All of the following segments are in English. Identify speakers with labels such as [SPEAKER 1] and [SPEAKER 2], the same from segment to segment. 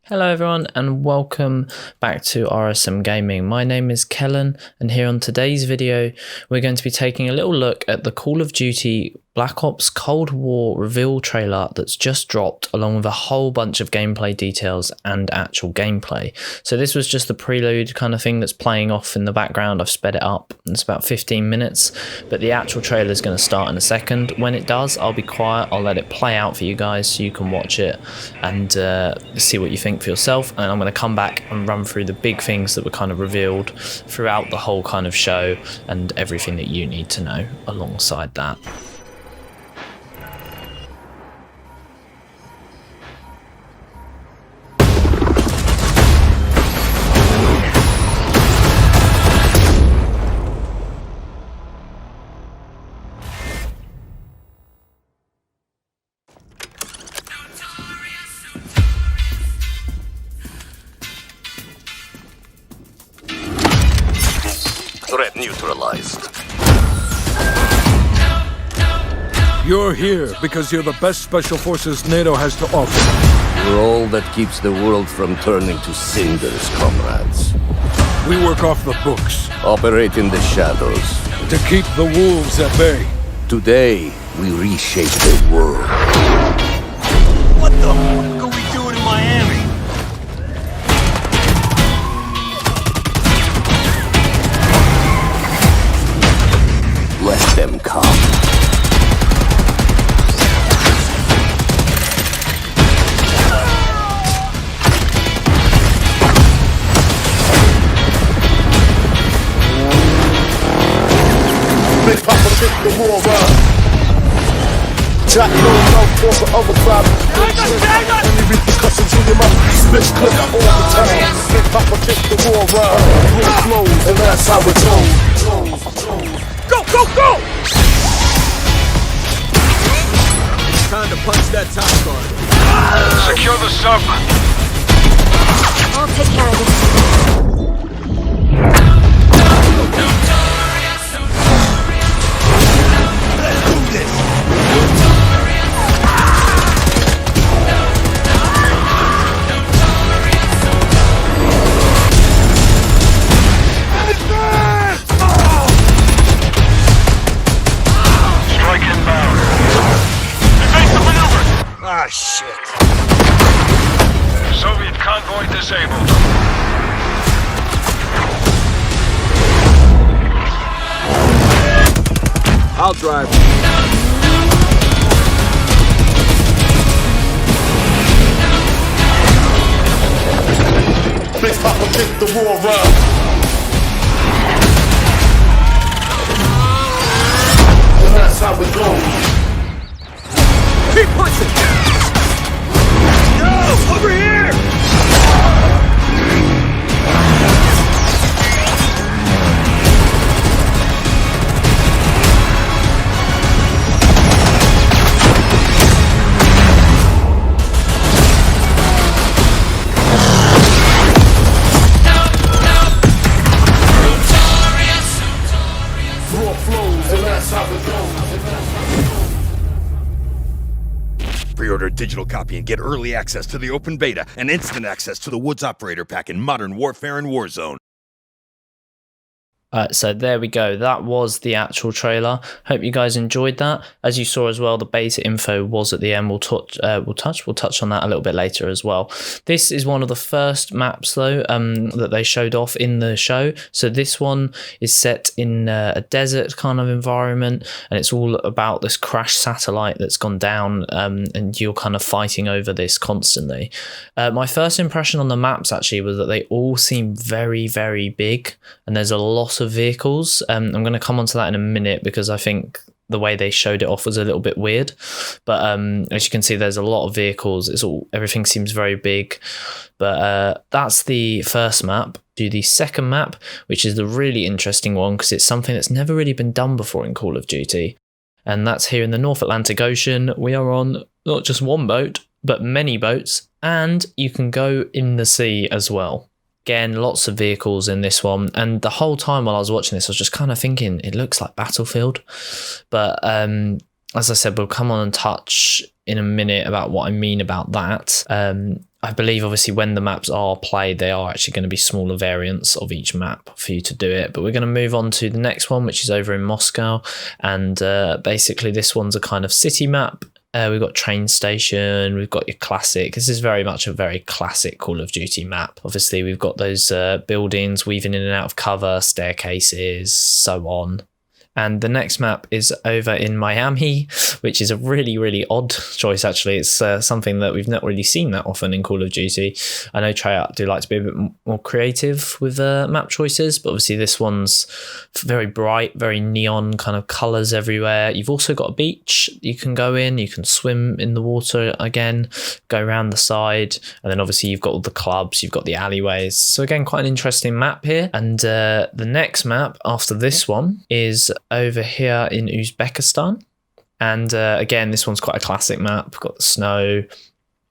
[SPEAKER 1] Hello everyone and welcome back to RSM Gaming. My name is Kellen and here on today's video we're going to be taking a little look at the Call of Duty Black Ops Cold War reveal trailer that's just dropped, along with a whole bunch of gameplay details and actual gameplay. So this was just the prelude kind of thing that's playing off in the background. I've sped it up. It's about 15 minutes, but the actual trailer is going to start in a second. When it does, I'll be quiet. I'll let it play out for you guys so you can watch it and see what you think for yourself. And I'm going to come back and run through the big things that were kind of revealed throughout the whole kind of show and everything that you need to know alongside that.
[SPEAKER 2] Threat neutralized.
[SPEAKER 3] You're here because you're the best special forces NATO has to offer.
[SPEAKER 2] You're all that keeps the world from turning to cinders, comrades.
[SPEAKER 3] We work off the books
[SPEAKER 2] Operate in the shadows.
[SPEAKER 3] to keep the wolves at bay.
[SPEAKER 2] Today, we reshape the world.
[SPEAKER 4] What the fuck are we doing in Miami?
[SPEAKER 2] Let them come.
[SPEAKER 5] Big Papa kick the war around. Jack no love for the other crowd. Only repercussions in your mouth. Spit clip all the time. Big Papa kick the war around. War flows, and that's how it goes.
[SPEAKER 4] Go, go, go! It's time to punch that top guard.
[SPEAKER 6] Secure the sub.
[SPEAKER 7] I'll take care of this.
[SPEAKER 4] Let's do this!
[SPEAKER 6] Strike inbound. Evasive maneuver.
[SPEAKER 4] Ah, shit.
[SPEAKER 6] Soviet convoy disabled.
[SPEAKER 4] I'll drive.
[SPEAKER 5] Big Papa kick the war around. And that's how it goes.
[SPEAKER 4] Keep punching! No! Over here!
[SPEAKER 5] War flows, and that's how it goes.
[SPEAKER 8] Pre-order a digital copy and get early access to the open beta and instant access to the Woods Operator Pack in Modern Warfare and Warzone.
[SPEAKER 1] So there we go. That was the actual trailer. Hope you guys enjoyed that. As you saw as well, the beta info was at the end. We'll touch on that a little bit later as well. This is one of the first maps though that they showed off in the show. So this one is set in a desert kind of environment, and it's all about this crashed satellite that's gone down, and you're kind of fighting over this constantly. My first impression on the maps actually was that they all seem very, very big, and there's a lot of vehicles. I'm going to come on to that in a minute because I think the way they showed it off was a little bit weird, but as you can see, there's a lot of vehicles. Everything seems very big, but that's the first map. Do the second map, which is the really interesting one because it's something that's never really been done before in Call of Duty, and that's here in the North Atlantic Ocean. We are on not just one boat but many boats, and you can go in the sea as well. Again, lots of vehicles in this one, and the whole time while I was watching this, I was just kind of thinking it looks like Battlefield, but as I said, we'll come on and touch in a minute about what I mean about that. I believe obviously when the maps are played, they are actually going to be smaller variants of each map for you to do it. But we're going to move on to the next one, which is over in Moscow. And basically this one's a kind of city map. We've got train station, we've got your classic. This is very much a very classic Call of Duty map. Obviously we've got those buildings weaving in and out of cover, staircases, so on. And the next map is over in Miami, which is a really, really odd choice, actually. It's something that we've not really seen that often in Call of Duty. I know Treyarch do like to be a bit more creative with map choices, but obviously this one's very bright, very neon kind of colours everywhere. You've also got a beach you can go in, you can swim in the water again, go around the side, and then obviously you've got all the clubs, you've got the alleyways. So again, quite an interesting map here. And the next map after this one is over here in Uzbekistan, and again this one's quite a classic map. Got the snow,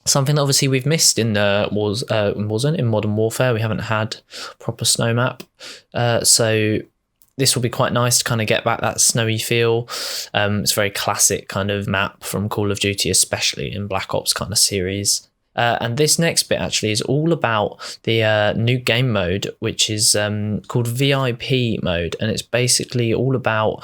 [SPEAKER 1] something that obviously we've missed in Warzone, in Modern Warfare. We haven't had proper snow map, so this will be quite nice to kind of get back that snowy feel. It's a very classic kind of map from Call of Duty, especially in Black Ops kind of series. And this next bit actually is all about the new game mode, which is called VIP mode. And it's basically all about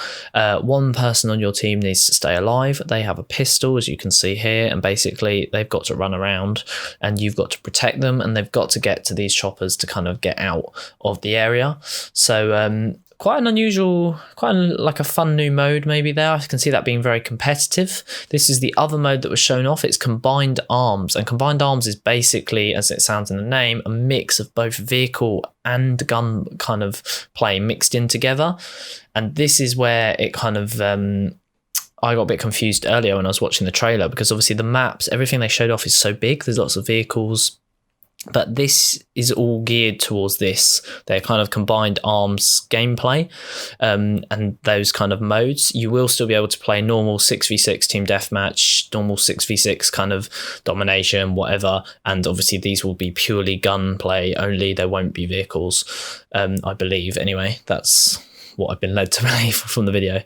[SPEAKER 1] one person on your team needs to stay alive. They have a pistol, as you can see here. And basically they've got to run around and you've got to protect them. And they've got to get to these choppers to kind of get out of the area. So quite an unusual, like a fun new mode maybe there. I can see that being very competitive. This is the other mode that was shown off. It's Combined Arms. And Combined Arms is basically, as it sounds in the name, a mix of both vehicle and gun kind of play mixed in together. And this is where it kind of... I got a bit confused earlier when I was watching the trailer, because obviously the maps, everything they showed off is so big. There's lots of vehicles. But this is all geared towards this. They're kind of Combined Arms gameplay, and those kind of modes. You will still be able to play normal 6v6 team deathmatch, normal 6v6 kind of domination, whatever. And obviously these will be purely gunplay only. There won't be vehicles, I believe. Anyway, that's what I've been led to believe from the video.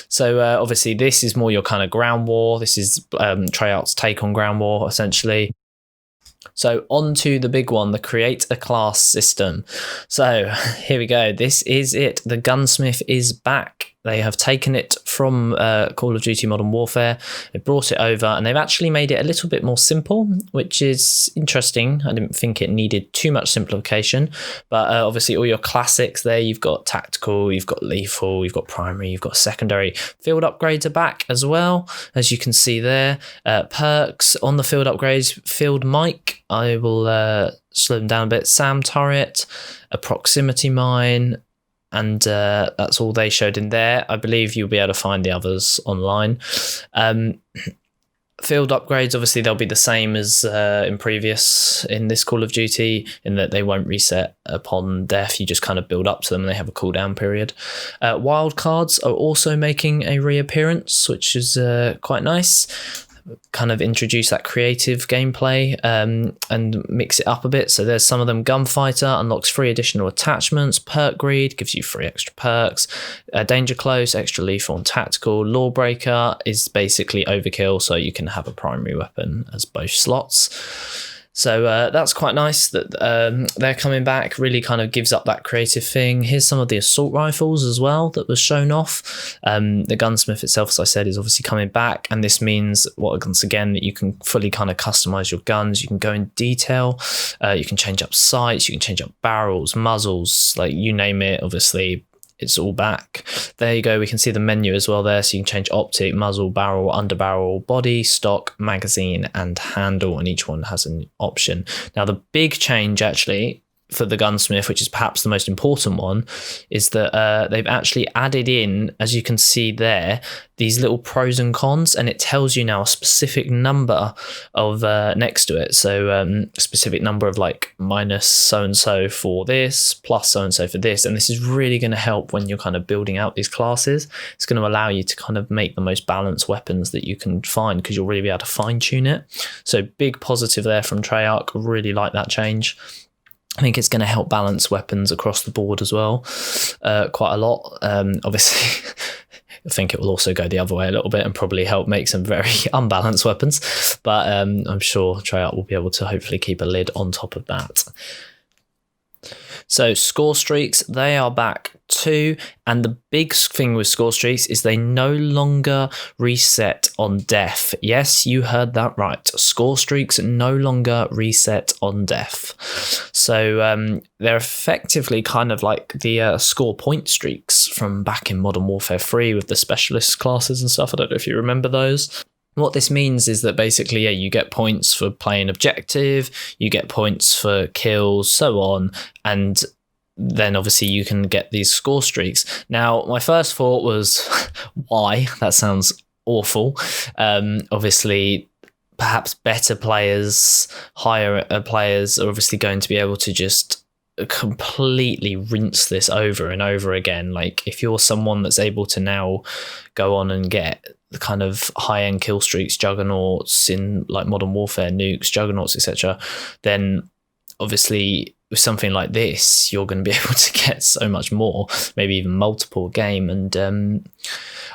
[SPEAKER 1] So obviously this is more your kind of ground war. This is Treyarch's take on ground war, essentially. So on to the big one, the create a class system. So here we go. This is it. The Gunsmith is back. They have taken it from Call of Duty Modern Warfare. They brought it over and they've actually made it a little bit more simple, which is interesting. I didn't think it needed too much simplification, but obviously all your classics there, you've got tactical, you've got lethal, you've got primary, you've got secondary. Field upgrades are back as well, as you can see there. Perks on the field upgrades, field mic, I will slow them down a bit. SAM turret, a proximity mine, and that's all they showed in there. I believe you'll be able to find the others online. Field upgrades, obviously they'll be the same as in this Call of Duty, in that they won't reset upon death. You just kind of build up to them and they have a cooldown period. Wildcards are also making a reappearance, which is quite nice. Kind of introduce that creative gameplay and mix it up a bit. So there's some of them. Gunfighter unlocks 3 additional attachments. Perk Greed gives you 3 extra perks. Danger Close, extra lethal and tactical. Lawbreaker is basically overkill, so you can have a primary weapon as both slots. So that's quite nice that they're coming back. Really kind of gives up that creative thing. Here's some of the assault rifles as well that was shown off. The Gunsmith itself, as I said, is obviously coming back. And this means, once again, that you can fully kind of customize your guns. You can go in detail. You can change up sights. You can change up barrels, muzzles, like you name it, obviously. It's all back. There you go. We can see the menu as well there. So you can change optic, muzzle, barrel, underbarrel, body, stock, magazine, and handle. And each one has an option. Now, the big change actually for the Gunsmith, which is perhaps the most important one, is that they've actually added in, as you can see there, these little pros and cons, and it tells you now a specific number of next to it. So a specific number of like minus so-and-so for this, plus so-and-so for this. And this is really going to help when you're kind of building out these classes. It's going to allow you to kind of make the most balanced weapons that you can find, because you'll really be able to fine tune it. So big positive there from Treyarch. Really like that change. I think it's going to help balance weapons across the board as well, quite a lot. Obviously, I think it will also go the other way a little bit and probably help make some very unbalanced weapons. But I'm sure Treyarch will be able to hopefully keep a lid on top of that. So score streaks, they are back too, and the big thing with score streaks is they no longer reset on death. Yes, you heard that right. Score streaks no longer reset on death. So they're effectively kind of like the score point streaks from back in Modern Warfare 3 with the specialist classes and stuff. I don't know if you remember those. What this means is that basically, yeah, you get points for playing objective, you get points for kills, so on, and then obviously you can get these score streaks. Now, my first thought was, why? That sounds awful. Obviously, perhaps better players, higher players are obviously going to be able to just completely rinse this over and over again. Like, if you're someone that's able to now go on and get the kind of high-end kill streaks, juggernauts in like Modern Warfare, nukes, juggernauts, etc., then obviously with something like this, you're going to be able to get so much more, maybe even multiple game. And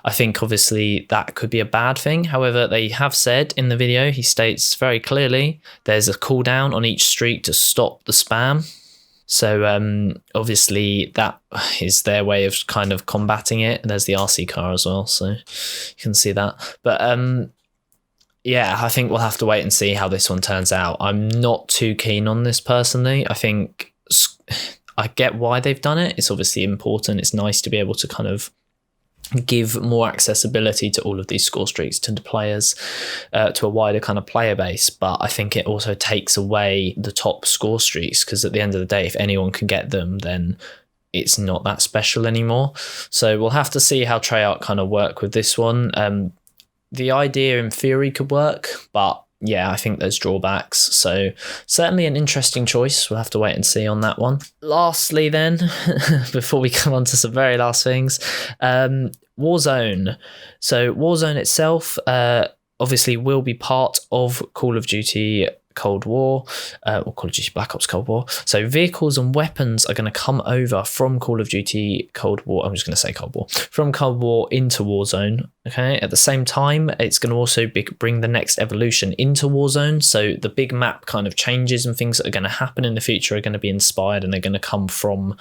[SPEAKER 1] I think obviously that could be a bad thing. However, they have said in the video, he states very clearly, there's a cooldown on each streak to stop the spam. So obviously that is their way of kind of combating it. And there's the RC car as well, so you can see that. But yeah, I think we'll have to wait and see how this one turns out. I'm not too keen on this personally. I think I get why they've done it. It's obviously important. It's nice to be able to kind of give more accessibility to all of these score streaks to the players, to a wider kind of player base. But I think it also takes away the top score streaks, because at the end of the day, if anyone can get them, then it's not that special anymore. So we'll have to see how Treyarch kind of work with this one. The idea in theory could work, but yeah, I think there's drawbacks. So certainly an interesting choice. We'll have to wait and see on that one. Lastly then, before we come on to some very last things, Warzone. So Warzone itself obviously will be part of Call of Duty Cold War, or Call of Duty Black Ops Cold War. So vehicles and weapons are going to come over from Call of Duty Cold War. I'm just going to say Cold War. From Cold War into Warzone. Okay. At the same time, it's going to also bring the next evolution into Warzone. So the big map kind of changes and things that are going to happen in the future are going to be inspired, and they're going to come from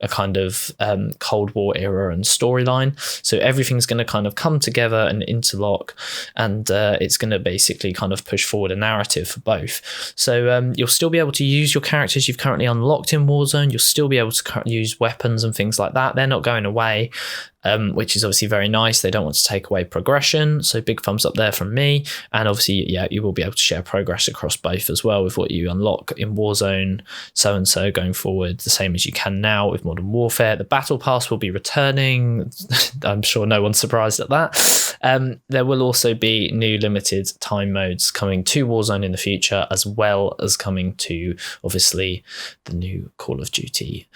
[SPEAKER 1] a kind of Cold War era and storyline. So everything's going to kind of come together and interlock, and it's going to basically kind of push forward a narrative for both. So you'll still be able to use your characters you've currently unlocked in Warzone. You'll still be able to use weapons and things like that. They're not going away. Which is obviously very nice. They don't want to take away progression, so big thumbs up there from me. And obviously, yeah, you will be able to share progress across both as well with what you unlock in Warzone, so and so going forward, the same as you can now with Modern Warfare. The Battle Pass will be returning. I'm sure no one's surprised at that. There will also be new limited time modes coming to Warzone in the future, as well as coming to obviously the new Call of Duty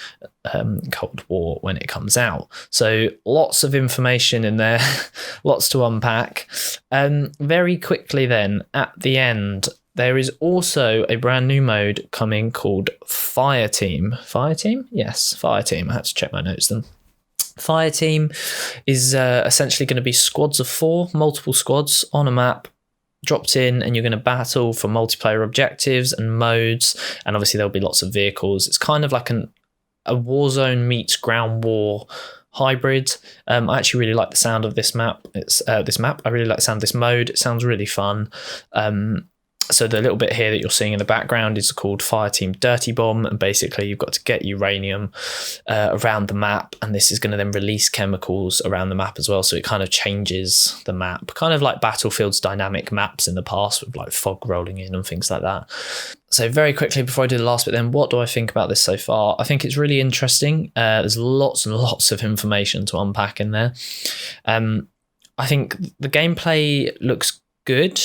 [SPEAKER 1] Cold War when it comes out. So lots of information in there, lots to unpack. Very quickly then, at the end, there is also a brand new mode coming called Fireteam. Fireteam? Yes, Fireteam. I had to check my notes then. Fireteam is essentially going to be squads of 4, multiple squads on a map, dropped in, and you're going to battle for multiplayer objectives and modes, and obviously there'll be lots of vehicles. It's kind of like a Warzone meets Ground War hybrid. I actually really like the sound of this map. I really like the sound of this mode. It sounds really fun. So the little bit here that you're seeing in the background is called Fireteam Dirty Bomb, and basically you've got to get uranium around the map, and this is going to then release chemicals around the map as well, so it kind of changes the map, kind of like Battlefield's dynamic maps in the past with like fog rolling in and things like that. So very quickly, before I do the last bit then, what do I think about this so far? I think it's really interesting. There's lots and lots of information to unpack in there. I think the gameplay looks good.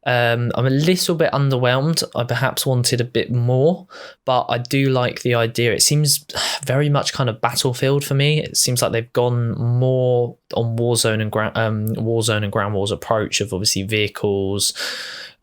[SPEAKER 1] I'm a little bit underwhelmed. I perhaps wanted a bit more, but I do like the idea. It seems very much kind of Battlefield for me. It seems like they've gone more on Warzone and Ground War's approach of obviously vehicles,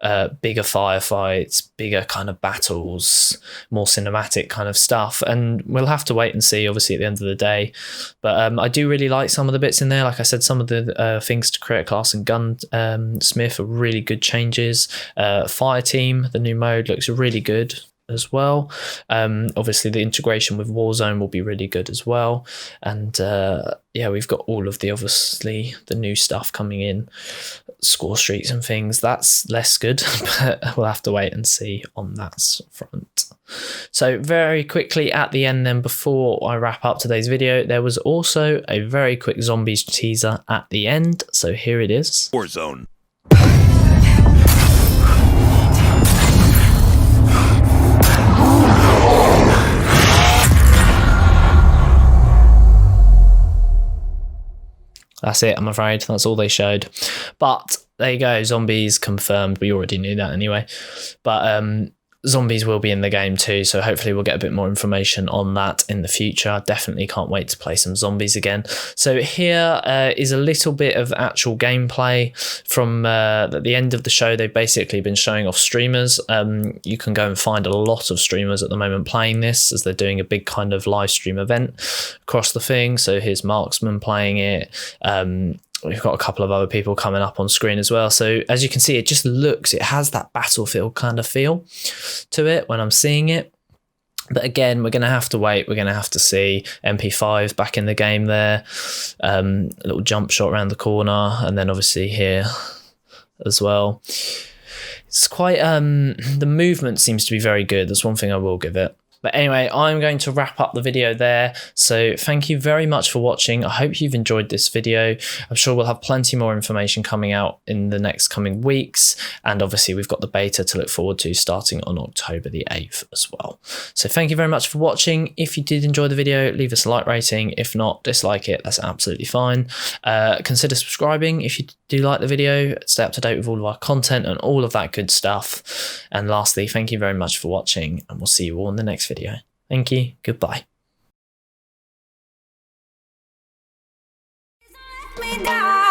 [SPEAKER 1] bigger firefights, bigger kind of battles, more cinematic kind of stuff. And we'll have to wait and see, obviously, at the end of the day. But I do really like some of the bits in there. Like I said, some of the things to create a class and Gunsmith are really good changes. Fireteam, the new mode, looks really good as well. Obviously the integration with Warzone will be really good as well, and yeah, we've got all of the obviously the new stuff coming in, score streaks and things. That's less good, but we'll have to wait and see on that front. So very quickly at the end then, before I wrap up today's video, there was also a very quick zombies teaser at the end, so here it is.
[SPEAKER 8] Warzone.
[SPEAKER 1] That's it, I'm afraid. That's all they showed. But there you go, zombies confirmed. We already knew that anyway. But zombies will be in the game too, so hopefully we'll get a bit more information on that in the future. I definitely can't wait to play some zombies again. So here is a little bit of actual gameplay from at the end of the show. They've basically been showing off streamers. You can go and find a lot of streamers at the moment playing this, as they're doing a big kind of live stream event across the thing. So here's Marksman playing it. We've got a couple of other people coming up on screen as well. So as you can see, it just looks, it has that Battlefield kind of feel to it when I'm seeing it. But again, we're going to have to wait. We're going to have to see MP5 back in the game there. A little jump shot around the corner. And then obviously here as well. It's quite, the movement seems to be very good. That's one thing I will give it. But anyway, I'm going to wrap up the video there. So thank you very much for watching. I hope you've enjoyed this video. I'm sure we'll have plenty more information coming out in the next coming weeks. And obviously we've got the beta to look forward to starting on October the 8th as well. So thank you very much for watching. If you did enjoy the video, leave us a like rating. If not, dislike it. That's absolutely fine. Consider subscribing if you do like the video. Stay up to date with all of our content and all of that good stuff. And lastly, thank you very much for watching, and we'll see you all in the next video. Thank you. Goodbye.
[SPEAKER 7] Me down.